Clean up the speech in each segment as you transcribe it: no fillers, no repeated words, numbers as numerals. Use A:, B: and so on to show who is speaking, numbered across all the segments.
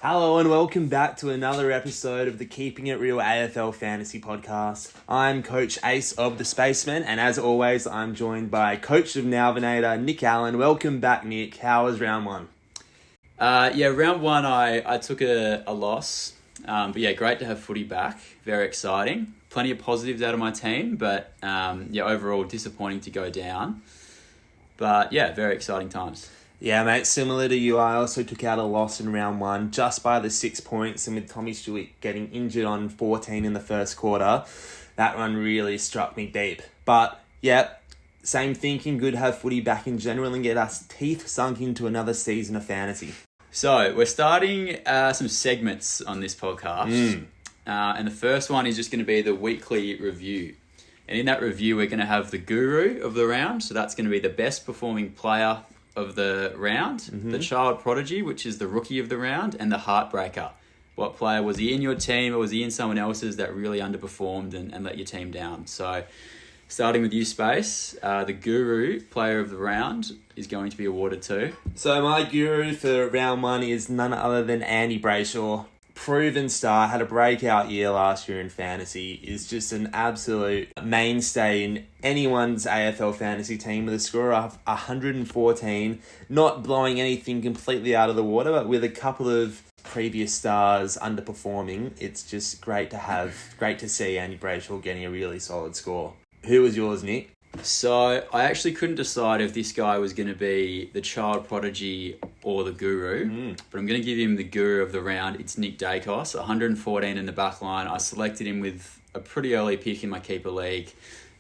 A: Hello and welcome back to another episode of the Keeping It Real AFL Fantasy Podcast. I'm Coach Ace of the Spaceman, and as always, I'm joined by Coach of Nalvinator, Nick Allen. Welcome back, Nick. How was round one?
B: Round one I took a loss. But great to have footy back. Very exciting. Plenty of positives out of my team, but overall disappointing to go down. But very exciting times.
A: Yeah, mate, similar to you, I also took out a loss in round one just by the 6 points, and with Tommy Stewart getting injured on 14 in the first quarter, that one really struck me deep. But, same thinking, good to have footy back in general and get us teeth sunk into another season of fantasy.
B: So, we're starting some segments on this podcast, and the first one is just going to be the weekly review. And in that review, we're going to have the guru of the round, so that's going to be the best performing player of the round, the child prodigy, which is the rookie of the round, and the heartbreaker. What player was he in your team or was he in someone else's that really underperformed and let your team down? So starting with you, Space, the guru player of the round is going to be awarded to.
A: So my guru for round one is none other than Andy Brayshaw. Proven star, had a breakout year last year in fantasy, is just an absolute mainstay in anyone's AFL fantasy team with a score of 114, not blowing anything completely out of the water, but with a couple of previous stars underperforming. It's just great to see Andy Brayshaw getting a really solid score. Who was yours, Nick?
B: So I actually couldn't decide if this guy was going to be the child prodigy or the guru, but I'm going to give him the guru of the round. It's Nick Dacos, 114 in the back line. I selected him with a pretty early pick in my keeper league,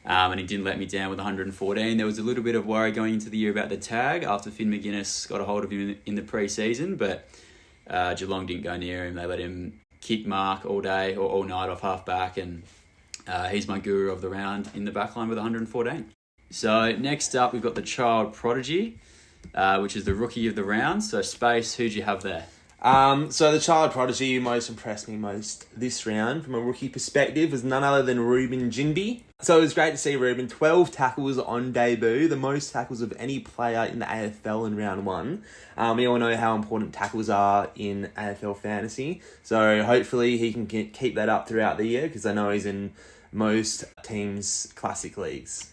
B: and he didn't let me down with 114. There was a little bit of worry going into the year about the tag after Finn McGuinness got a hold of him in the pre-season, but Geelong didn't go near him. They let him kick mark all day or all night off half-back, and he's my guru of the round in the backline with 114. So next up, we've got the child prodigy, which is the rookie of the round. So Space, who'd you have there?
A: So the child prodigy who most impressed me most this round from a rookie perspective was none other than Ruben Ginbey. So it was great to see Ruben, 12 tackles on debut, the most tackles of any player in the AFL in round one. We all know how important tackles are in AFL fantasy. So hopefully he can keep that up throughout the year because I know he's in most teams' classic leagues.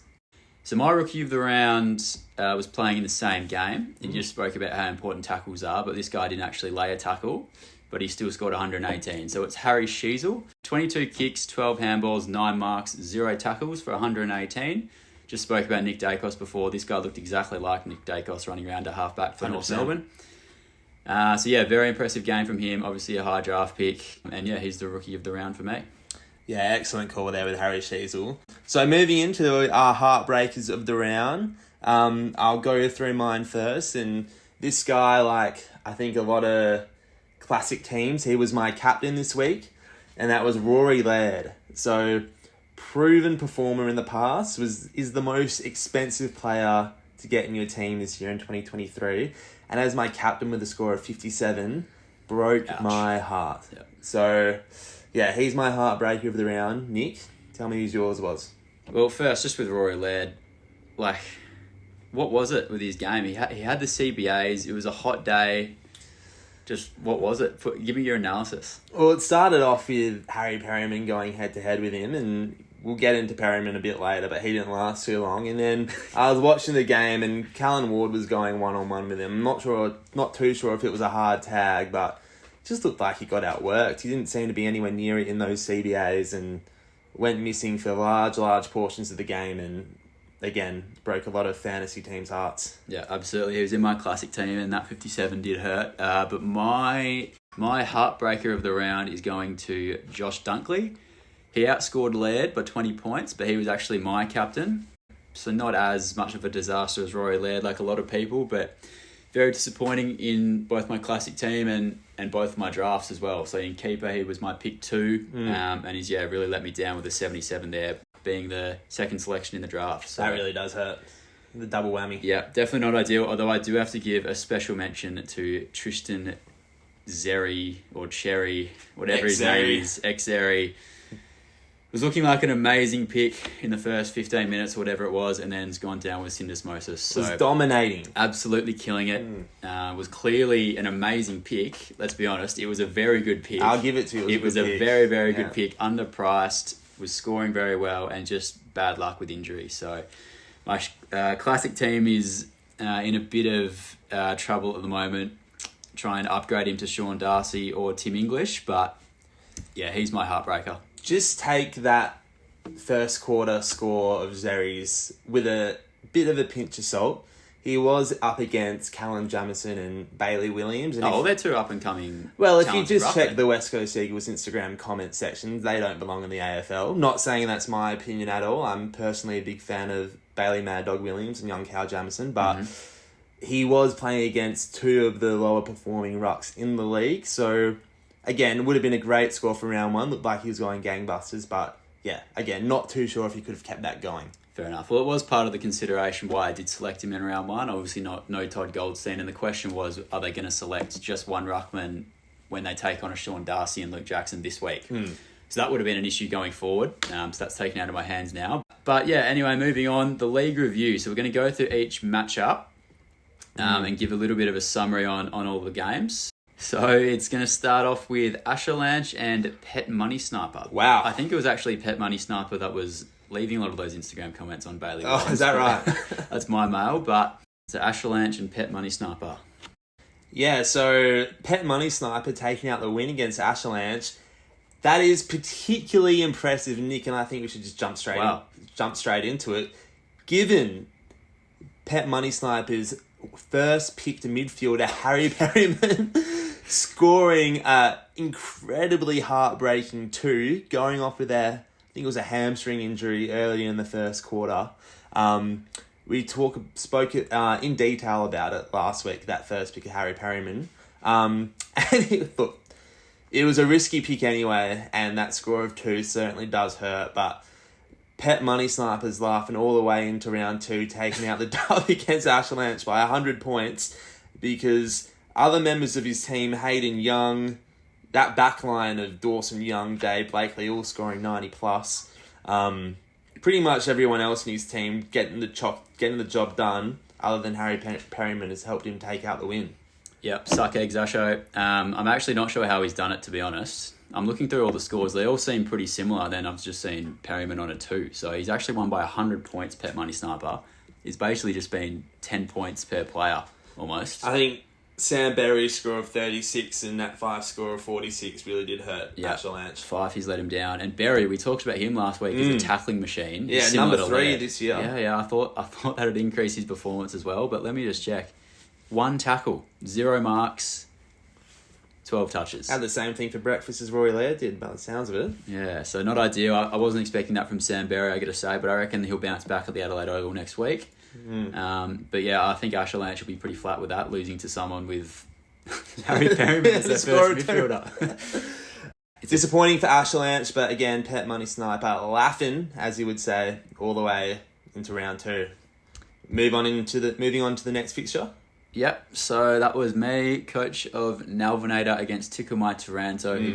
B: So my rookie of the round was playing in the same game. And you just spoke about how important tackles are, but this guy didn't actually lay a tackle, but he still scored 118. So it's Harry Sheezel, 22 kicks, 12 handballs, 9 marks, 0 tackles for 118. Just spoke about Nick Dacos before. This guy looked exactly like Nick Dacos running around at halfback for North Melbourne. Very impressive game from him. Obviously a high draft pick. And he's the rookie of the round for me.
A: Yeah, excellent call there with Harry Sheezel. So moving into our heartbreakers of the round, I'll go through mine first. And this guy, I think a lot of classic teams, he was my captain this week, and that was Rory Laird. So proven performer in the past, is the most expensive player to get in your team this year in 2023. And as my captain with a score of 57, broke my heart.
B: Yep.
A: So he's my heartbreaker of the round. Nick, tell me who yours was.
B: Well, first, just with Rory Laird, what was it with his game? He had the CBAs. It was a hot day. Just, what was it? Give me your analysis.
A: Well, it started off with Harry Perryman going head-to-head with him, and we'll get into Perryman a bit later, but he didn't last too long. And then I was watching the game, and Callan Ward was going one-on-one with him. I'm not too sure if it was a hard tag, but just looked like he got outworked. He didn't seem to be anywhere near it in those CBAs and went missing for large portions of the game and, again, broke a lot of fantasy teams' hearts.
B: Yeah, absolutely. He was in my classic team and that 57 did hurt. But my heartbreaker of the round is going to Josh Dunkley. He outscored Laird by 20 points, but he was actually my captain. So not as much of a disaster as Rory Laird like a lot of people, but very disappointing in both my classic team and both my drafts as well. So in keeper, he was my pick 2, and he's really let me down with a 77 there, being the second selection in the draft. So
A: that really does hurt. The double whammy.
B: Yeah, definitely not ideal, although I do have to give a special mention to Tristan Xerri or Cherry, whatever his name is, Xerri. was looking like an amazing pick in the first 15 minutes or whatever it was, and then it's gone down with syndesmosis. So
A: was dominating.
B: Absolutely killing it. Was clearly an amazing pick. Let's be honest. It was a very good pick.
A: I'll give it to you.
B: It was a very, very good pick. Underpriced, was scoring very well, and just bad luck with injury. So my classic team is in a bit of trouble at the moment, trying to upgrade him to Sean Darcy or Tim English, but yeah, he's my heartbreaker.
A: Just take that first quarter score of Zeri's with a bit of a pinch of salt. He was up against Callum Jamieson and Bailey Williams. And
B: they're two up-and-coming.
A: Well, if you just check the West Coast Eagles Instagram comment sections, they don't belong in the AFL. Not saying that's my opinion at all. I'm personally a big fan of Bailey Mad Dog Williams and young Cal Jamieson, but he was playing against two of the lower performing rucks in the league, so again, would have been a great score for round one. Looked like he was going gangbusters, but yeah, again, not too sure if he could have kept that going.
B: Fair enough. Well, it was part of the consideration why I did select him in round one. Obviously no Todd Goldstein, and the question was, are they going to select just one ruckman when they take on a Sean Darcy and Luke Jackson this week? So that would have been an issue going forward. So that's taken out of my hands now. But yeah, anyway, moving on, the league review. So we're going to go through each matchup and give a little bit of a summary on all the games. So it's going to start off with Asherlanche and Pet Money Sniper.
A: Wow.
B: I think it was actually Pet Money Sniper that was leaving a lot of those Instagram comments on Bailey.
A: Oh, is that right?
B: That's my mail, but it's Asherlanche and Pet Money Sniper.
A: Yeah, so Pet Money Sniper taking out the win against Asherlanche. That is particularly impressive, Nick, and I think we should just jump straight into it. Given Pet Money Sniper's first picked midfielder, Harry Perryman, scoring incredibly heartbreaking 2, going off with I think it was a hamstring injury early in the first quarter. We spoke in detail about it last week, that first pick of Harry Perryman. And it was a risky pick anyway, and that score of 2 certainly does hurt, but Pet Money Sniper's laughing all the way into round 2, taking out the dub against Asherlanche by 100 points, because other members of his team, Hayden Young, that backline of Dawson Young, Dave Blakely, all scoring 90 plus. Pretty much everyone else in his team getting the job done, other than Harry Perryman, has helped him take out the win.
B: Yep, suck eggs, Asho. I'm actually not sure how he's done it, to be honest. I'm looking through all the scores. They all seem pretty similar. Then I've just seen Perryman on a 2. So he's actually won by 100 points, Pet Money Sniper. It's basically just been 10 points per player, almost.
A: I think Sam Berry's score of 36 and that 5 score of 46 really did hurt Asherlanche.
B: 5, he's let him down. And Berry, we talked about him last week as a tackling machine.
A: Yeah, number 3 this year.
B: Yeah, I thought that would increase his performance as well. But let me just check. 1 tackle, 0 marks, 12 touches.
A: Had the same thing for breakfast as Rory Laird did, by the sounds of it.
B: Yeah, so not ideal. I wasn't expecting that from Sam Berry, I got to say, but I reckon he'll bounce back at the Adelaide Oval next week. But yeah, I think Asherlanche will be pretty flat with that, losing to someone with Harry Perryman as their first midfielder.
A: It's disappointing for Asherlanche, but again, Pet Money Sniper laughing, as you would say, all the way into round 2. Moving on to the next fixture.
B: Yep, so that was me, coach of Nalvinator against Tickle My Taranto, who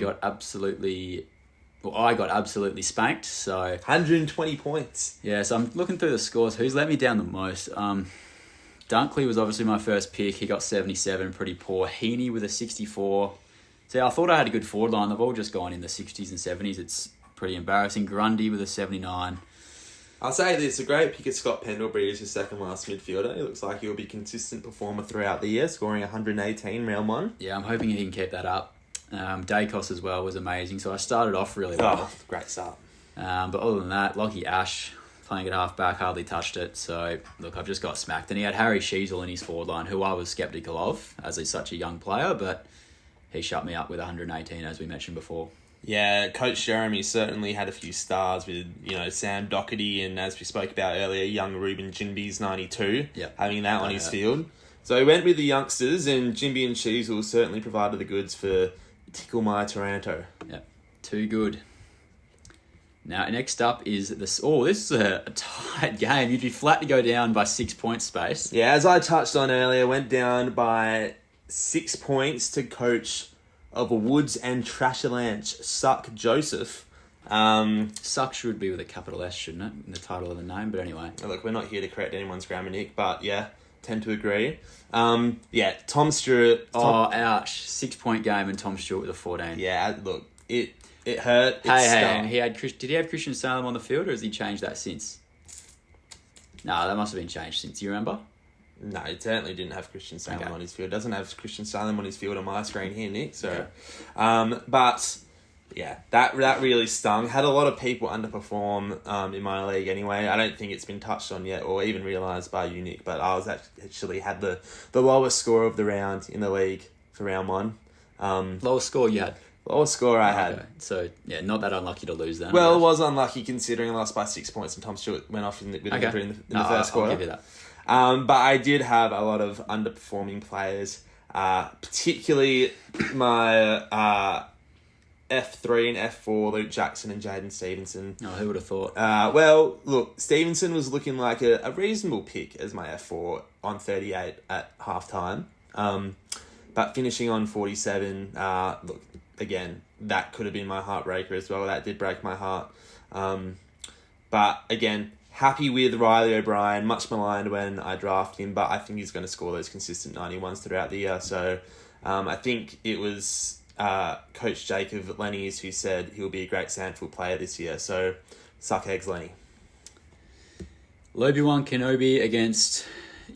B: I got absolutely spanked. So
A: 120 points.
B: Yeah, so I'm looking through the scores. Who's let me down the most? Dunkley was obviously my first pick. He got 77, pretty poor. Heaney with a 64. So I thought I had a good forward line. They've all just gone in the 60s and 70s. It's pretty embarrassing. Grundy with a 79.
A: I'll say this, a great pick of Scott Pendlebury as your second last midfielder. He looks like he'll be a consistent performer throughout the year, scoring 118 round 1.
B: Yeah, I'm hoping he can keep that up. Dacos as well was amazing, so I started off really well.
A: Oh, great start.
B: But other than that, Lockie Ash, playing at half-back, hardly touched it. So, look, I've just got smacked. And he had Harry Sheasel in his forward line, who I was sceptical of, as he's such a young player, but he shut me up with 118, as we mentioned before.
A: Yeah, Coach Jeremy certainly had a few stars with, Sam Doherty and, as we spoke about earlier, young Ruben Jinby's 92, having that on his field. So he went with the youngsters, and Jinby and Sheasel certainly provided the goods for Tickle My Taranto.
B: Yeah, too good. Now, next up is this. Oh, this is a tight game. You'd be flat to go down by 6 points space.
A: Yeah, as I touched on earlier, went down by 6 points to coach of Woods and Trasherlanche, Suck Joseph.
B: Suck should be with a capital S, shouldn't it? In the title of the name, but anyway.
A: Look, we're not here to correct anyone's grammar, Nick, but yeah, tend to agree. Tom Stewart.
B: Ouch. 6-point game and Tom Stewart with a 14.
A: Yeah, look, it hurt.
B: Did he have Christian Salem on the field, or has he changed that since? No, that must have been changed since. You remember?
A: No, it certainly didn't have Christian Salem on his field. It doesn't have Christian Salem on his field on my screen here, Nick. So, but yeah, that really stung. Had a lot of people underperform in my league anyway. I don't think it's been touched on yet or even realised by you, Nick, but I was actually had the lowest score of the round in the league for round 1.
B: Lowest score you had?
A: Lowest score I had.
B: So, yeah, not that unlucky to lose then.
A: Well, it was unlucky considering I lost by 6 points and Tom Stewart went off with an injury in the first quarter.
B: I'll give you that.
A: But I did have a lot of underperforming players, particularly my F3 and F4, Luke Jackson and Jaden Stevenson.
B: Oh, who would have thought?
A: Well, look, Stevenson was looking like a reasonable pick as my F4 on 38 at halftime. But finishing on 47, look, again, that could have been my heartbreaker as well. That did break my heart. But again, happy with Riley O'Brien, much maligned when I drafted him, but I think he's going to score those consistent 91s throughout the year. So I think it was Coach Jacob Lennies who said he'll be a great Sandfield player this year. So suck eggs, Lenny.
B: Obi-Wan Kenobi against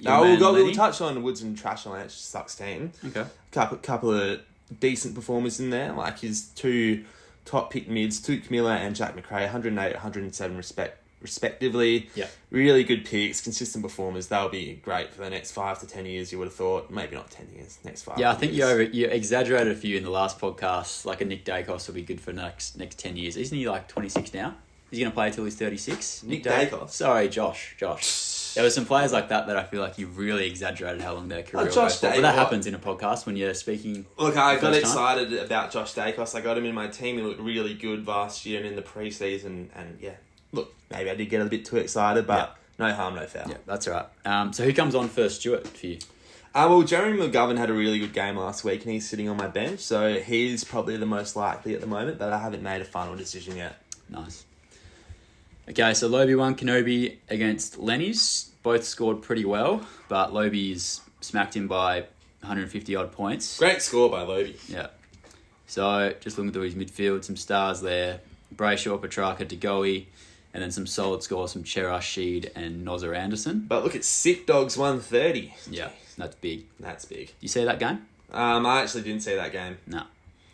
A: we'll touch on Woods and Trash Lance sucks team.
B: Okay.
A: Couple of decent performers in there, like his 2 top pick mids, Tuke Miller and Jack McRae, 108, 107 respectively.
B: Yeah.
A: Really good picks, consistent performers. They'll be great for the next 5 to 10 years, you would have thought. Maybe not 10 years, next 5
B: Yeah, I think
A: years.
B: you exaggerated a few in the last podcast. Like a Nick Dacos will be good for next 10 years. Isn't he like 26 now? Is he going to play until he's 36?
A: Nick Dacos?
B: Sorry, Josh. There were some players like that I feel like you really exaggerated how long their career will go
A: Josh
B: for. But that happens in a podcast when you're speaking.
A: Look, I got excited about Josh Dacos. I got him in my team. He looked really good last year and in the preseason. And yeah, look, maybe I did get a bit too excited, but no harm, no foul.
B: Yeah, that's all right. So who comes on first, Stuart, for you?
A: Well, Jeremy McGovern had a really good game last week and he's sitting on my bench. So he's probably the most likely at the moment, but I haven't made a final decision yet.
B: Nice. Okay, so Obi-Wan Kenobi against Lennies. Both scored pretty well, but Lobi's smacked him by 150-odd points.
A: Great score by Lobi.
B: Yeah. So, just looking through his midfield, some stars there. Brayshaw, Petrarca, DeGoey, and then some solid scores from Cher Rashid and Nozzer Anderson.
A: But look, it's Sick Dogs 130.
B: Yeah, that's big.
A: That's big.
B: You see that game?
A: I actually didn't see that game.
B: No,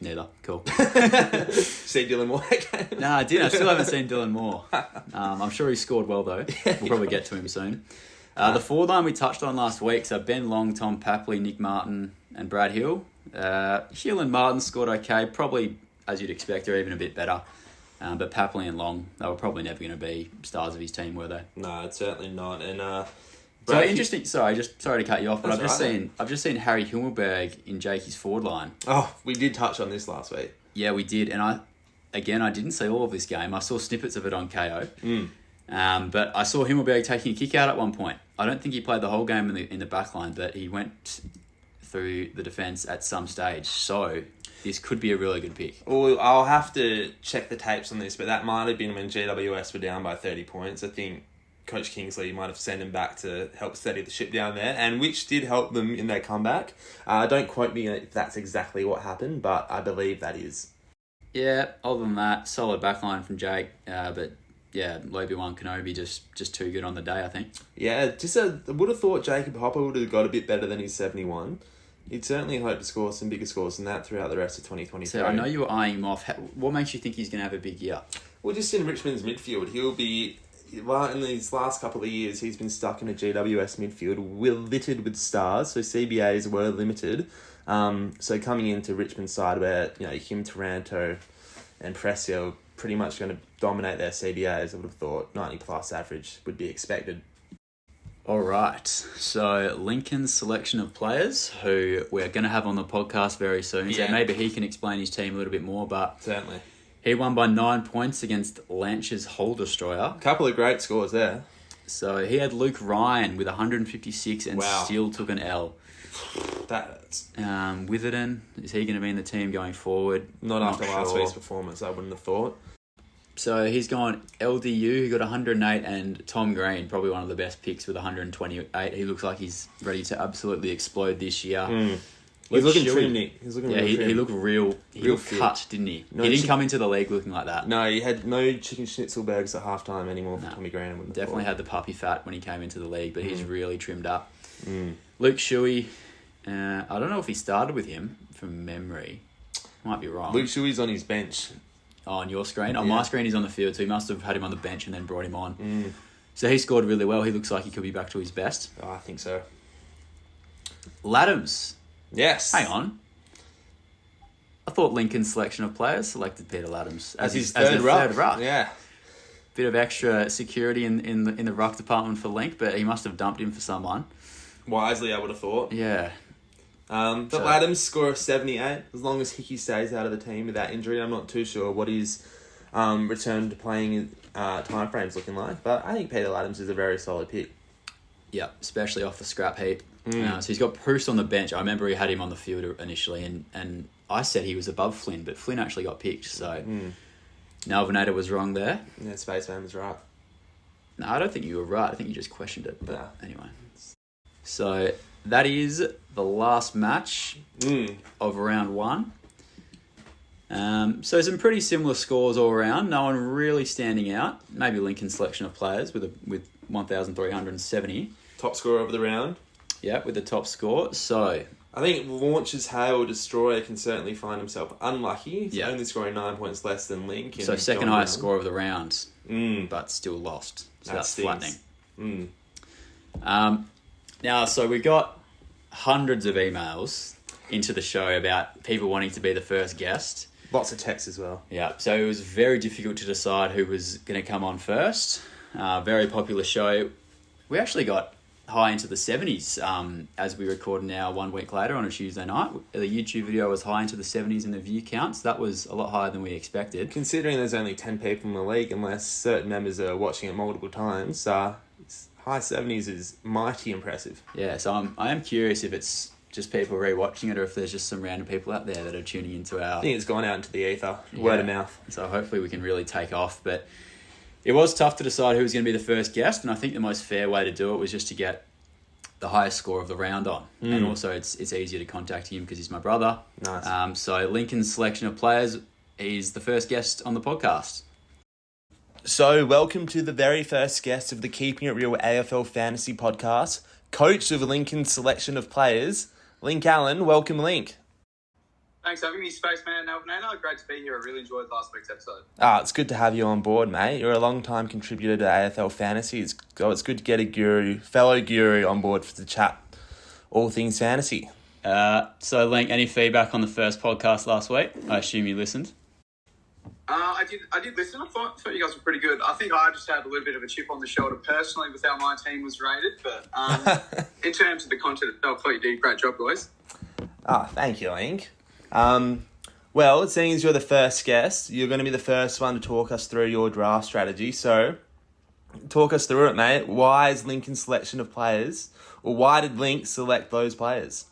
B: neither. Cool.
A: See Dylan Moore that game?
B: No, I didn't. I still haven't seen Dylan Moore. I'm sure he scored well, though. We'll probably get to him soon. The forward line we touched on last week, so Ben Long, Tom Papley, Nick Martin, and Brad Hill. Hill and Martin scored okay, probably, as you'd expect, or even a bit better. But Papley and Long, they were probably never going to be stars of his team, were they?
A: No, it's certainly not. And
B: so interesting. Sorry to cut you off, but I've just seen Harry Himmelberg in Jakey's forward line.
A: Oh, we did touch on this last week.
B: Yeah, we did, and I didn't see all of this game. I saw snippets of it on KO. But I saw Himmelberg taking a kick out at one point. I don't think he played the whole game in the back line, but he went through the defence at some stage. So this could be a really good pick.
A: Well, I'll have to check the tapes on this, but that might have been when GWS were down by 30 points. I think Coach Kingsley might have sent him back to help steady the ship down there, and which did help them in their comeback. Don't quote me if that's exactly what happened, but I believe that is.
B: Yeah, other than that, solid backline from Jake, but yeah, Obi-Wan Kenobi just too good on the day, I think.
A: Yeah, I would have thought Jacob Hopper would have got a bit better than his 71. He'd certainly hope to score some bigger scores than that throughout the rest of 2023.
B: So I know you were eyeing him off. What makes you think he's going to have a big year?
A: Well, just in Richmond's midfield, he'll be... In these last couple of years, he's been stuck in a GWS midfield littered with stars, so CBAs were limited. So coming into Richmond's side where, him, Taranto and Presio pretty much going to dominate their CBAs, I would have thought 90-plus average would be expected.
B: All right, so Lincoln's selection of players who we're going to have on the podcast very soon. Yeah. So maybe he can explain his team a little bit more, but...
A: Certainly.
B: He won by 9 points against Lancashire Hull Destroyer.
A: A couple of great scores there.
B: So he had Luke Ryan with 156 and still took an L.
A: That hurts.
B: Witherden, is he going to be in the team going forward?
A: Not after last week's performance, I wouldn't have thought.
B: So he's gone LDU, who got 108, and Tom Green, probably one of the best picks with 128. He looks like he's ready to absolutely explode this year.
A: He's looking trim, Nick. He's looking real trim.
B: He looked real cut, didn't he? No, he didn't come into the league looking like that.
A: No, he had no chicken schnitzel burgers at halftime anymore for Tommy Green.
B: Definitely had the puppy fat when he came into the league, but he's really trimmed up. Luke Shuey, I don't know if he started with him from memory. Might be wrong.
A: Luke Shuey's on his bench.
B: Oh, on your screen? On my screen, he's on the field, so he must have had him on the bench and then brought him on. So he scored really well. He looks like he could be back to his best.
A: Oh, I think so.
B: Laddams.
A: Yes.
B: Hang on. I thought Lincoln's selection of players selected Peter Laddams
A: as his third ruck. Yeah.
B: Bit of extra security in the ruck department for Link, but he must have dumped him for someone.
A: Wisely, I would have thought.
B: Yeah.
A: But Laddams score of 78. As long as Hickey stays out of the team without injury, I'm not too sure what his return to playing time frame's looking like. But I think Peter Laddams is a very solid pick.
B: Yeah, especially off the scrap heap. So he's got Proust on the bench. I remember he had him on the field initially, and I said he was above Flynn, but Flynn actually got picked. So Nalvinator was wrong there.
A: Yeah, Spaceman was right.
B: No, I don't think you were right. I think you just questioned it. But anyway. So that is the last match of round one. So some pretty similar scores all around. No one really standing out. Maybe Lincoln's selection of players with 1,370.
A: Top scorer of the round.
B: Yeah, with the top score. So
A: I think Launch's Hail Destroyer can certainly find himself unlucky. He's only scoring 9 points less than Link.
B: So second highest score of the round, but still lost. So that's flattening. Now, so we got hundreds of emails into the show about people wanting to be the first guest.
A: Lots of texts as well.
B: Yeah, so it was very difficult to decide who was going to come on first. Very popular show. We actually got high into the 70s as we record now 1 week later on a Tuesday night. The YouTube video was high into the 70s in the view counts. That was a lot higher than we expected.
A: Considering there's only 10 people in the league, unless certain members are watching it multiple times, high 70s is mighty impressive.
B: Yeah, so I am curious if it's just people rewatching it or if there's just some random people out there that are tuning into our...
A: I think it's gone out into the ether, word of mouth.
B: So hopefully we can really take off, but... It was tough to decide who was going to be the first guest, and I think the most fair way to do it was just to get the highest score of the round on. And also it's easier to contact him because he's my brother.
A: Nice.
B: So Lincoln's selection of players, he's the first guest on the podcast.
A: So welcome to the very first guest of the Keeping It Real AFL Fantasy Podcast, coach of Lincoln's selection of players, Link Allen. Welcome, Link.
C: Thanks for having me, Spaceman Nalvinator. Great to be here. I really enjoyed last week's episode.
A: It's good to have you on board, mate. You're a long-time contributor to AFL Fantasy. It's good to get a fellow guru on board to chat all things fantasy.
B: So, Link, any feedback on the first podcast last week? I assume you listened.
C: I did listen. I thought you guys were pretty good. I think I just had a little bit of a chip on the shoulder personally with how my team was rated. But in terms of the content itself, I thought you did a great job, guys.
A: Thank you, Link. Well, seeing as you're the first guest, you're going to be the first one to talk us through your draft strategy. So, talk us through it, mate. Why is Lincoln's selection of players, or why did Link select those players?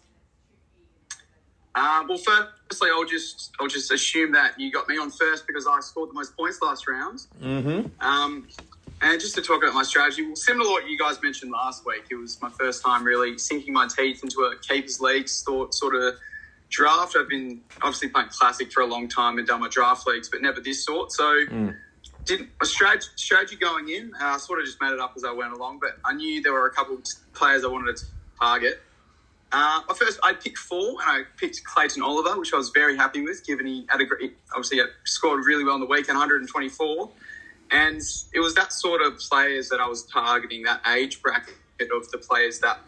C: Well, firstly, I'll just assume that you got me on first because I scored the most points last round. And just to talk about my strategy, well, similar to what you guys mentioned last week, it was my first time really sinking my teeth into a keepers league sort of draft. I've been obviously playing Classic for a long time and done my draft leagues, but never this sort. So did a strategy going in. I sort of just made it up as I went along, but I knew there were a couple of players I wanted to target. I picked 4, and I picked Clayton Oliver, which I was very happy with, given he had scored really well in the weekend, 124. And it was that sort of players that I was targeting, that age bracket of the players that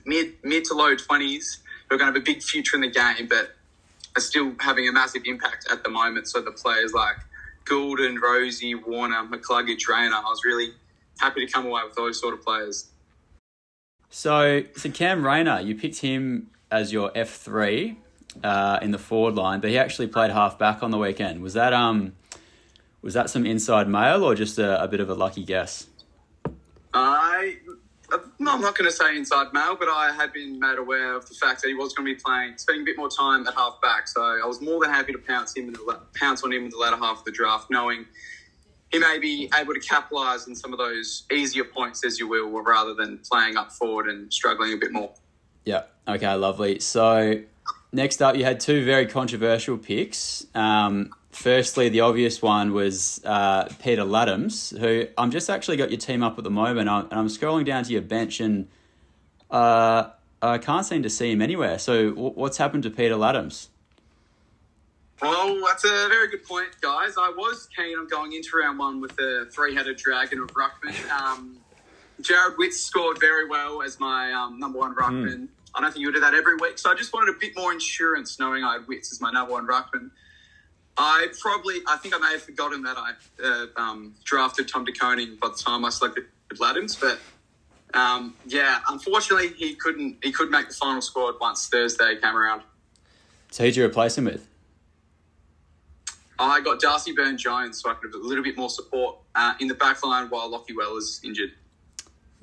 C: mid to low 20s, who are going to have a big future in the game, but are still having a massive impact at the moment. So the players like Goulden, Rosie, Warner, McCluggage, Rayner, I was really happy to come away with those sort of players.
B: So Cam Rayner, you picked him as your F3 in the forward line, but he actually played half back on the weekend. Was that some inside mail or just a bit of a lucky guess?
C: No, I'm not going to say inside mail, but I had been made aware of the fact that he was going to be spending a bit more time at half back. So I was more than happy to pounce on him in the latter half of the draft, knowing he may be able to capitalise on some of those easier points, as you will, rather than playing up forward and struggling a bit more.
B: Yeah. Okay, lovely. So next up, you had two very controversial picks. Firstly, the obvious one was Peter Laddams, who I'm just actually got your team up at the moment, and I'm scrolling down to your bench, and I can't seem to see him anywhere. So what's happened to Peter Laddams?
C: Well, that's a very good point, guys. I was keen on going into round one with the three-headed dragon of ruckman. Jared Witts scored very well as my number one ruckman. I don't think you would do that every week, so I just wanted a bit more insurance knowing I had Witts as my number one ruckman. I think I may have forgotten that I drafted Tom DeConing by the time I selected Laddams, but unfortunately he couldn't make the final squad once Thursday came around.
B: So who'd you replace him with?
C: I got Darcy Byrne-Jones, so I could have a little bit more support in the back line while Lockie Weller's injured.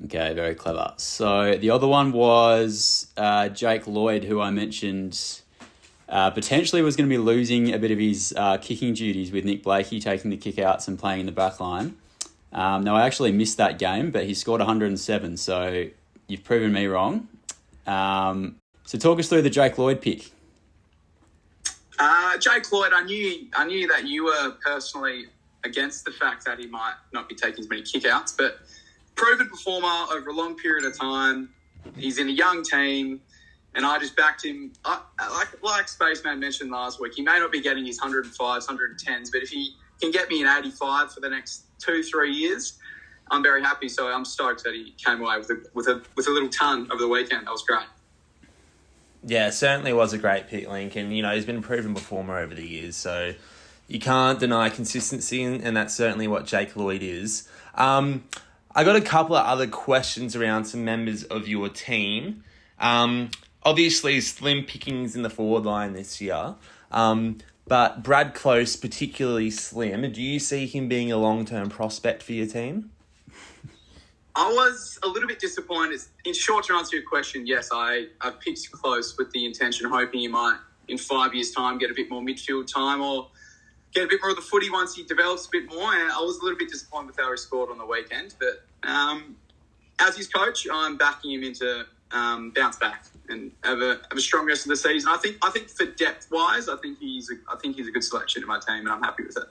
B: Okay, very clever. So the other one was Jake Lloyd, who I mentioned potentially was going to be losing a bit of his kicking duties with Nick Blakey taking the kick-outs and playing in the back line. Now, I actually missed that game, but he scored 107, so you've proven me wrong. So talk us through the Jake Lloyd pick.
C: Jake Lloyd, I knew that you were personally against the fact that he might not be taking as many kickouts, but proven performer over a long period of time. He's in a young team, and I just backed him. Like Spaceman mentioned last week, he may not be getting his 105s, 110s, but if he can get me an 85 for the next 2-3 years, I'm very happy. So I'm stoked that he came away with a little ton over the weekend. That was great.
A: Yeah, it certainly was a great pick, Link, and he's been a proven performer over the years, so you can't deny consistency, and that's certainly what Jake Lloyd is. I got a couple of other questions around some members of your team. Obviously, slim pickings in the forward line this year, but Brad Close, particularly slim. Do you see him being a long-term prospect for your team?
C: I was a little bit disappointed. In short, to answer your question, yes, I picked Close with the intention, hoping he might, in 5 years' time, get a bit more midfield time or get a bit more of the footy once he develops a bit more. And I was a little bit disappointed with how he scored on the weekend. But as his coach, I'm backing him into bounce back and have a strong rest of the season. I think for depth-wise, I think he's a good selection in my team, and I'm happy with it.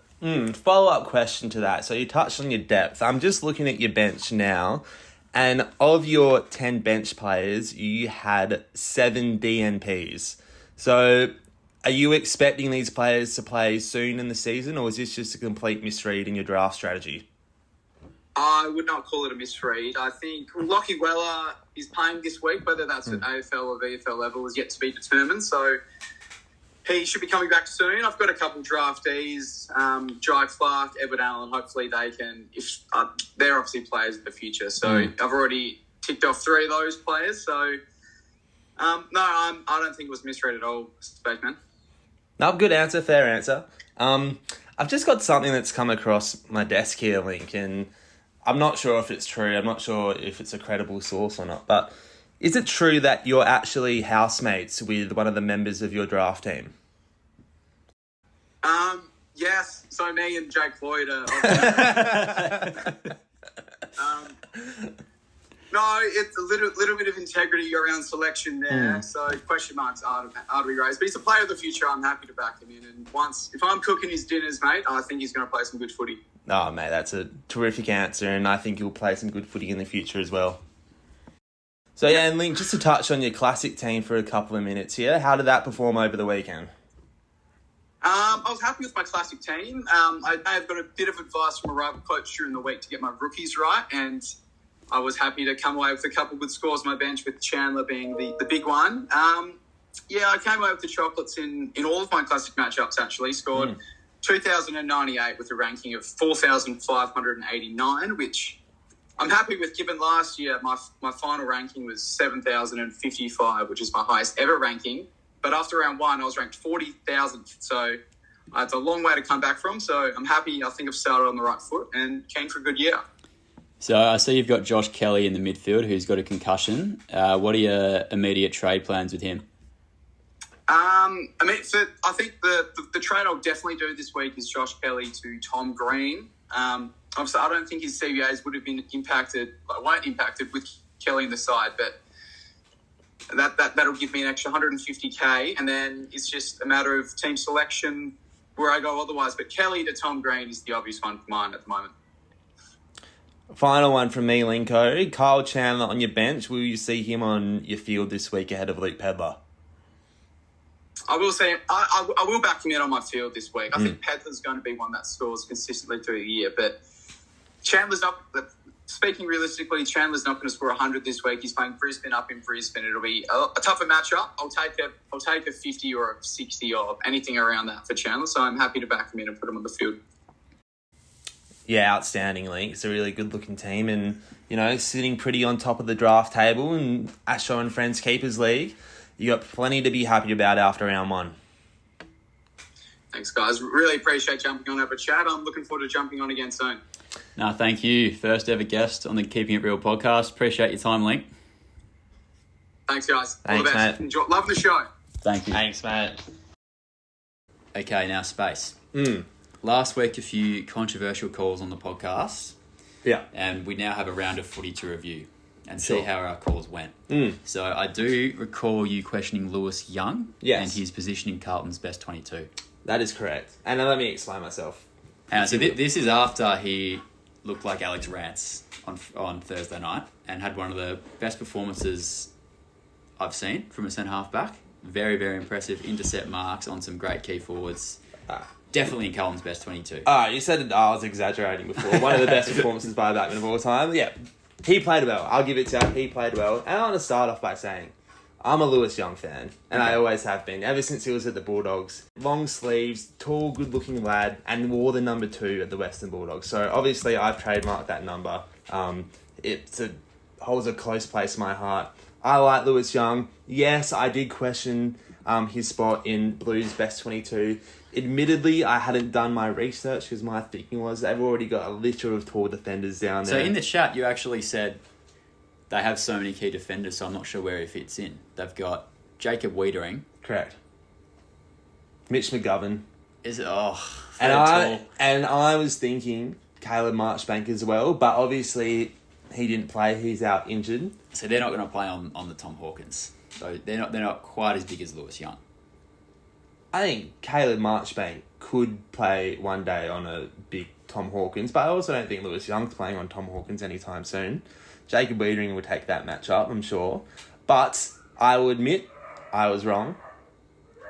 A: Follow-up question to that. So you touched on your depth. I'm just looking at your bench now, and of your 10 bench players, you had 7 DNPs. So are you expecting these players to play soon in the season, or is this just a complete misread in your draft strategy?
C: I would not call it a misread. I think Lockie Weller is playing this week, whether that's at AFL or VFL level is yet to be determined. So he should be coming back soon. I've got a couple draftees, Jai Clark, Edward Allen. Hopefully they can, they're obviously players of the future. So I've already ticked off 3 of those players. So I don't think it was misread at all, Spaceman.
A: No, good answer, fair answer. I've just got something that's come across my desk here, Link, and I'm not sure if it's true. I'm not sure if it's a credible source or not, but is it true that you're actually housemates with one of the members of your draft team?
C: Yes. So me and Jake Lloyd are... No, it's a little bit of integrity around selection there. So question marks are to be raised. But he's a player of the future. I'm happy to back him in. And if I'm cooking his dinners, mate, I think he's going to play some good footy.
A: Oh, mate, that's a terrific answer, and I think he'll play some good footy in the future as well. So, yeah, and Link, just to touch on your classic team for a couple of minutes here, how did that perform over the weekend?
C: I was happy with my classic team. I may have got a bit of advice from a rival coach during the week to get my rookies right, and I was happy to come away with a couple of good scores on my bench, with Chandler being the big one. I came away with the chocolates in all of my classic matchups, actually. Scored 2,098 with a ranking of 4,589, which I'm happy with, given last year my final ranking was 7,055, which is my highest ever ranking. But after round 1, I was ranked 40,000th. So it's a long way to come back from. So I'm happy. I think I've started on the right foot and keen for a good year.
B: So I see you've got Josh Kelly in the midfield, who's got a concussion. What are your immediate trade plans with him?
C: I think the trade I'll definitely do this week is Josh Kelly to Tom Green. Obviously, I don't think his CBAs would have been weren't impacted with Kelly in the side, but that'll give me an extra 150k, and then it's just a matter of team selection where I go otherwise. But Kelly to Tom Green is the obvious one for mine at the moment.
A: Final one from me, Linko. Kyle Chandler on your bench. Will you see him on your field this week ahead of Luke Pedler?
C: I will say I will back him in on my field this week. I think Pedler's going to be one that scores consistently through the year, but Chandler's not. Speaking realistically, Chandler's not going to score 100 this week. He's playing Brisbane up in Brisbane. It'll be a tougher matchup. I'll take a 50 or a 60 or anything around that for Chandler. So I'm happy to back him in and put him on the field.
A: Yeah, outstandingly. It's a really good-looking team and, sitting pretty on top of the draft table in Asho and Friends Keepers League. You got plenty to be happy about after round one.
C: Thanks, guys. Really appreciate jumping on over chat. I'm looking forward to jumping on again soon.
B: No, thank you. First ever guest on the Keeping It Real podcast. Appreciate your time, Link.
C: Thanks, guys. All
A: Thanks,
C: the best.
A: mate.
C: Enjoy. Love the show.
B: Thank you.
A: Thanks, mate.
B: Okay, now space. Last week, a few controversial calls on the podcast.
A: Yeah.
B: And we now have a round of footy to review and see
A: Sure.
B: how our calls went. So I do recall you questioning Lewis Young
A: Yes.
B: and his position in Carlton's best 22.
A: That is correct. And now let me explain myself.
B: So this is after he looked like Alex Rance on Thursday night and had one of the best performances I've seen from a centre-half back. Very, very impressive intercept marks on some great key forwards. Definitely in Carlton's best 22.
A: You said I was exaggerating before. One of the best performances by a backman of all time. Yeah, he played well. I'll give it to him. He played well. And I want to start off by saying I'm a Lewis Young fan, and I always have been, ever since he was at the Bulldogs. Long sleeves, tall, good-looking lad, and wore the number 2 at the Western Bulldogs. So obviously I've trademarked that number. It holds a close place in my heart. I like Lewis Young. Yes, I did question his spot in Blues best 22. Admittedly, I hadn't done my research because my thinking was they've already got a litter of tall defenders down there.
B: So in the chat, you actually said they have so many key defenders, so I'm not sure where he fits in. They've got Jacob Wiedering.
A: Correct. Mitch McGovern.
B: Is it? Oh,
A: And I was thinking Caleb Marchbank as well, but obviously he didn't play. He's out injured.
B: So they're not going to play on the Tom Hawkins. So they're not quite as big as Lewis Young.
A: I think Caleb Marchbank could play one day on a big Tom Hawkins, but I also don't think Lewis Young's playing on Tom Hawkins anytime soon. Jacob Wiedering will take that match up, I'm sure. But I will admit I was wrong.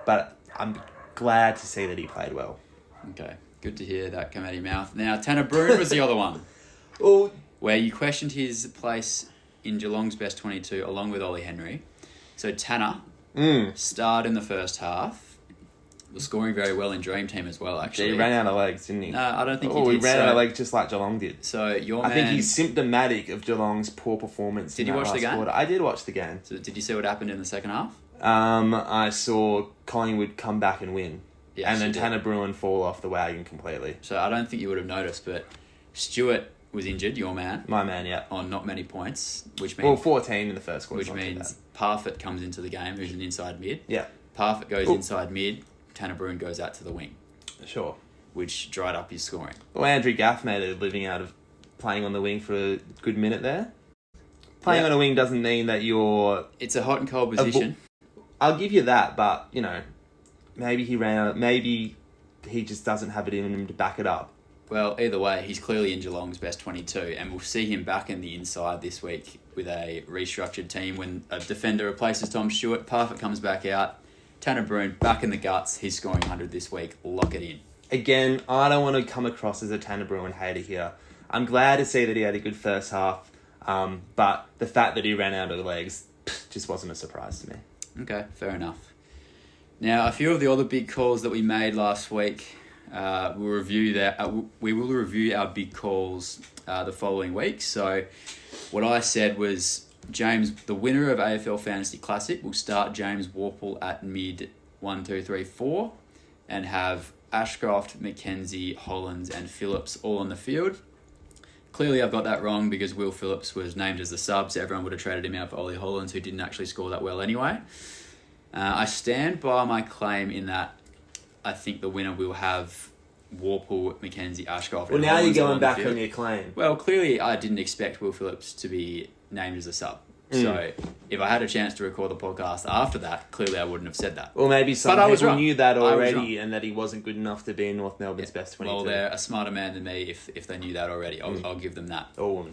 A: But I'm glad to see that he played well.
B: Okay, good to hear that come out of your mouth. Now, Tanner Bruhn was the other one,
A: Well,
B: where you questioned his place in Geelong's best 22 along with Ollie Henry. So Tanner starred in the first half. Was scoring very well in Dream Team as well, actually.
A: he ran out of legs, didn't he?
B: No, I don't think he
A: he
B: did.
A: ran out of legs just like Geelong did.
B: So your
A: I
B: man...
A: think he's symptomatic of Geelong's poor performance.
B: Did you watch the game?
A: Quarter. I did watch the game.
B: So did you see what happened in the second half?
A: I saw Collingwood come back and win.
B: Yes,
A: and then
B: you did.
A: Tanner Bruhn fall off the wagon completely.
B: So I don't think you would have noticed, but Stewart was injured, your man,
A: My man, yeah.
B: on not many points, which
A: Well,
B: means
A: 14 in the first quarter.
B: which means Parfitt comes into the game, who's an inside mid.
A: Yeah,
B: Parfitt goes
A: Ooh.
B: inside mid, Tanner Bruhn goes out to the wing,
A: sure.
B: which dried up his scoring.
A: Well, Andrew Gaff made a living out of playing on the wing for a good minute there. Playing on a wing doesn't mean that you're...
B: It's a hot and cold position.
A: I'll give you that, but, maybe he ran out... Maybe he just doesn't have it in him to back it up.
B: Well, either way, he's clearly in Geelong's best 22, and we'll see him back in the inside this week with a restructured team when a defender replaces Tom Stewart. Parfitt comes back out. Tanner Bruhn back in the guts. He's scoring 100 this week. Lock it in.
A: Again, I don't want to come across as a Tanner Bruhn hater here. I'm glad to see that he had a good first half, but the fact that he ran out of legs just wasn't a surprise to me.
B: Okay, fair enough. Now, a few of the other big calls that we made last week, we'll review that. We will review our big calls the following week. So, what I said was James, the winner of AFL Fantasy Classic, will start James Warple at mid 1, 2, 3, 4, and have Ashcroft, McKenzie, Hollands, and Phillips all on the field. Clearly, I've got that wrong because Will Phillips was named as the sub, so everyone would have traded him out for Ollie Hollands, who didn't actually score that well anyway. I stand by my claim in that I think the winner will have Warple, Mackenzie, Ashcroft.
A: Well,
B: and
A: now you're
B: Hollins
A: going
B: along the
A: back
B: field.
A: on your claim.
B: Well, clearly I didn't expect Will Phillips to be named as a sub. So if I had a chance to record the podcast after that, clearly I wouldn't have said that.
A: Or maybe some
B: But I was
A: people
B: wrong.
A: knew that
B: I was
A: already
B: wrong.
A: and that he wasn't good enough to be in North Melbourne's best 22.
B: Well, they're a smarter man than me if they knew that already. I'll give them that.
A: Or woman.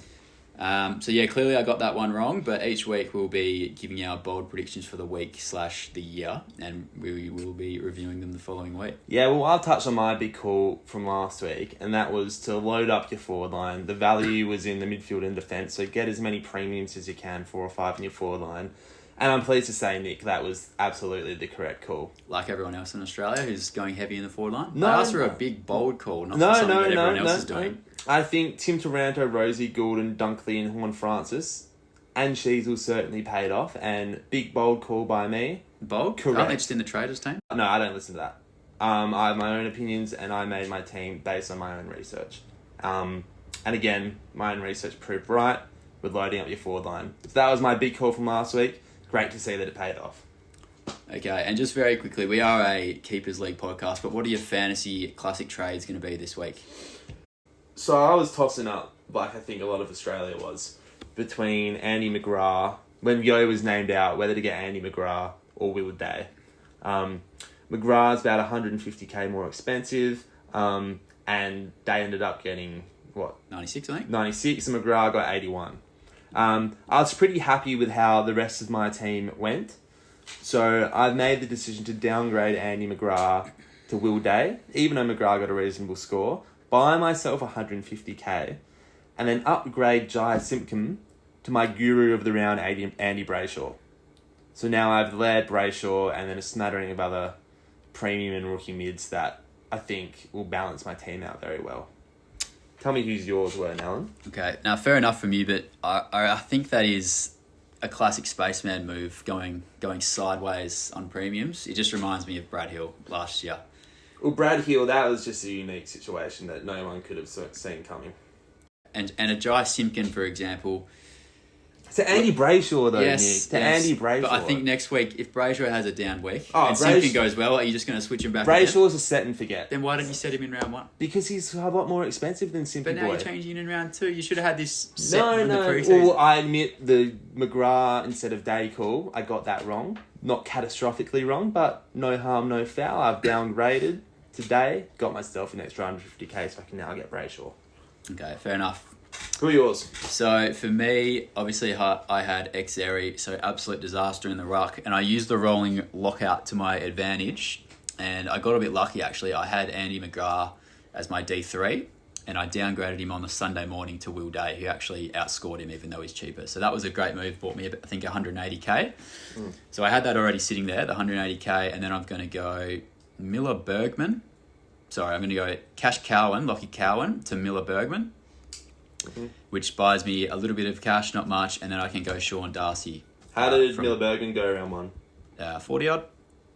B: So yeah, clearly I got that one wrong, but each week we'll be giving our bold predictions for the week / the year, and we will be reviewing them the following week.
A: Yeah, well, I'll touch on my big call from last week, and that was to load up your forward line. The value was in the midfield and defence, so get as many premiums as you can, 4 or 5 in your forward line. And I'm pleased to say, Nick, that was absolutely the correct call.
B: Like everyone else in Australia who's going heavy in the forward line.
A: No,
B: I asked for a
A: no.
B: big bold call, not for something that everyone else is doing.
A: I think Tim Taranto, Rosie, Goulden, Dunkley and Horn Francis and Sheasel certainly paid off, and big bold call by me.
B: Bold?
A: Correct.
B: Aren't they just in the traders team?
A: No, I don't listen to that. I have my own opinions, and I made my team based on my own research. And again, my own research proved right with loading up your forward line. So that was my big call from last week. Great to see that it paid off.
B: Okay, and just very quickly, we are a Keepers League podcast, but what are your fantasy classic trades going to be this week?
A: So I was tossing up, like I think a lot of Australia was, between Andy McGrath, when Yo was named out, whether to get Andy McGrath or Will Day. McGrath's about 150k more expensive, and Day ended up getting,
B: 96, I think?
A: 96, and McGrath got 81. I was pretty happy with how the rest of my team went. So I've made the decision to downgrade Andy McGrath to Will Day, even though McGrath got a reasonable score, buy myself 150k, and then upgrade Jai Simpkin to my guru of the round, Andy Brayshaw. So now I've Laird, Brayshaw, and then a smattering of other premium and rookie mids that I think will balance my team out very well. Tell me whose yours were, Alan.
B: Okay, now fair enough from you, but I think that is a classic spaceman move, going sideways on premiums. It just reminds me of Brad Hill last year.
A: Well, Brad Hill, that was just a unique situation that no one could have seen coming.
B: And a Jai Simpkin, for example.
A: To Andy Brayshaw, though,
B: Yes,
A: Nick. To Andy Brayshaw.
B: But I think next week, if Brayshaw has a down week and
A: Brayshaw-
B: Simpkin goes well, are you just going to switch him back again?
A: Brayshaw's a set and forget.
B: Then why didn't you set him in round 1?
A: Because he's a lot more expensive than Simpy
B: But now
A: Boy.
B: you're changing in round 2. You should have had this set from the
A: No.
B: pre-season.
A: Well, I admit the McGrath instead of Day call, I got that wrong. Not catastrophically wrong, but no harm, no foul. I've downgraded today, got myself an extra 150k, so I can now get Brayshaw.
B: Okay, fair enough.
A: Who are yours?
B: So for me, obviously I had Xeri, so absolute disaster in the ruck, and I used the rolling lockout to my advantage, and I got a bit lucky actually. I had Andy McGrath as my D3, and I downgraded him on the Sunday morning to Will Day, who actually outscored him even though he's cheaper. So that was a great move, bought me I think 180k. So I had that already sitting there, the 180k, and then I'm going to go Miller Bergman. Sorry, I'm going to go Cash Cowan, Lockie Cowan to Miller Bergman. Which buys me a little bit of cash, not much, and then I can go Sean Darcy.
A: How did Miller Bergen go round 1?
B: 40-odd,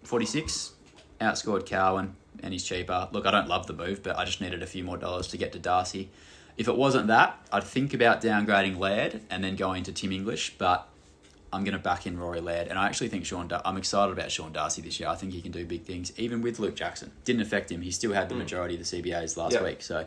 B: 46, outscored Cowan, and he's cheaper. Look, I don't love the move, but I just needed a few more dollars to get to Darcy. If it wasn't that, I'd think about downgrading Laird and then going to Tim English, but I'm going to back in Rory Laird, and I actually think I'm excited about Sean Darcy this year. I think he can do big things, even with Luke Jackson. Didn't affect him. He still had the majority of the CBAs last week. So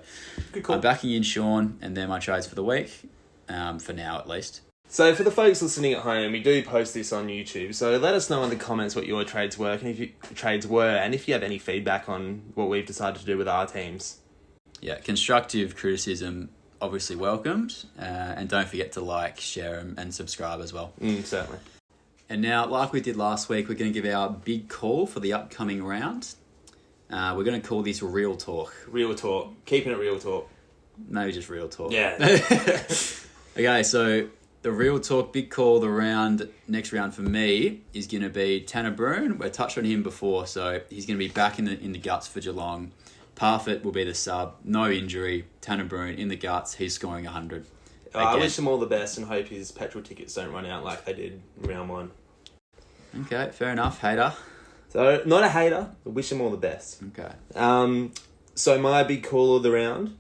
A: Good call.
B: I'm backing in Sean, and they're my trades for the week, for now at least.
A: So for the folks listening at home, we do post this on YouTube. So let us know in the comments what your trades were, and if you have any feedback on what we've decided to do with our teams.
B: Yeah, constructive criticism obviously welcomed, and don't forget to like, share, and subscribe as well.
A: Certainly.
B: And now, like we did last week, we're going to give our big call for the upcoming round. We're going to call this Real Talk.
A: Real talk. Keeping it real talk.
B: Maybe just Real Talk.
A: Yeah.
B: Okay, so the Real Talk big call, next round for me is going to be Tanner Bruhn. We touched on him before, so he's going to be back in the guts for Geelong. Parfitt will be the sub, no injury. Tanner Bruhn in the guts, he's scoring 100.
A: I wish him all the best and hope his petrol tickets don't run out like they did in round 1.
B: Okay, fair enough, hater.
A: So, not a hater, but wish him all the best.
B: Okay.
A: So my big call of the round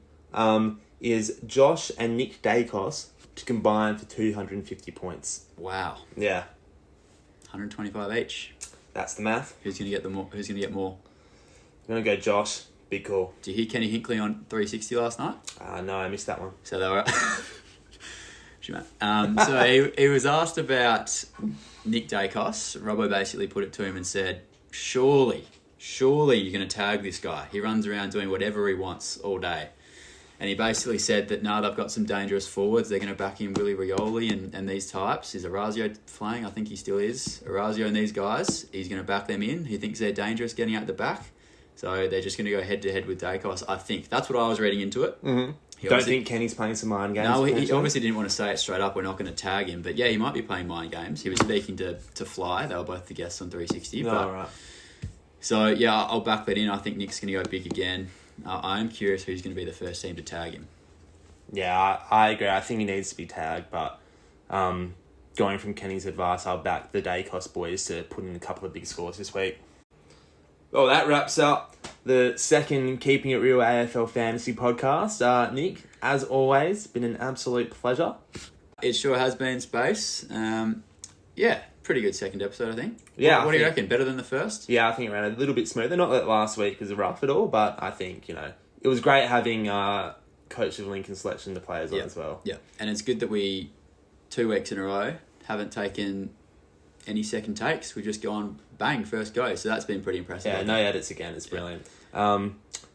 A: is Josh and Nick Dacos to combine for 250 points.
B: Wow.
A: Yeah.
B: 125 each.
A: That's the math.
B: Who's going to get the more? Who's going to get more?
A: I'm going to go Josh. Big call.
B: Did you hear Kenny Hinkley on 360 last night?
A: No, I missed that one.
B: So they were. So he was asked about Nick Dacos. Robbo basically put it to him and said, surely you're going to tag this guy. He runs around doing whatever he wants all day. And he basically said that, no, they've got some dangerous forwards. They're going to back in Willie Rioli and these types. Is Orazio playing? I think he still is. Orazio and these guys, he's going to back them in. He thinks they're dangerous getting out the back. So they're just going to go head-to-head with Dacos, I think. That's what I was reading into it.
A: Mm-hmm. Don't think Kenny's playing some mind games?
B: No, he obviously didn't want to say it straight up. We're not going to tag him. But yeah, he might be playing mind games. He was speaking to Fly. They were both the guests on 360.
A: Right.
B: So yeah, I'll back that in. I think Nick's going to go big again. I am curious who's going to be the first team to tag him.
A: Yeah, I agree. I think he needs to be tagged, but going from Kenny's advice, I'll back the Dacos boys to put in a couple of big scores this week. Well, that wraps up the second Keeping It Real AFL Fantasy podcast. Nick, as always, been an absolute pleasure.
B: It sure has been, Space. Yeah, pretty good second episode, I think.
A: Yeah.
B: What do you reckon? Better than the first?
A: Yeah, I think it ran a little bit smoother. Not that last week was rough at all, but I think, it was great having Coach of Lincoln selection the players on as well.
B: Yeah, and it's good that we, 2 weeks in a row, haven't taken any second takes. We've just gone bang, first go. So that's been pretty impressive.
A: Yeah, no edits again. It's brilliant.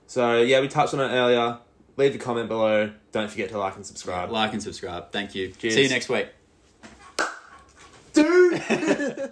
A: So, yeah, we touched on it earlier. Leave a comment below. Don't forget to like and subscribe.
B: Like and subscribe. Thank you.
A: Cheers.
B: See you next week.
A: Dude!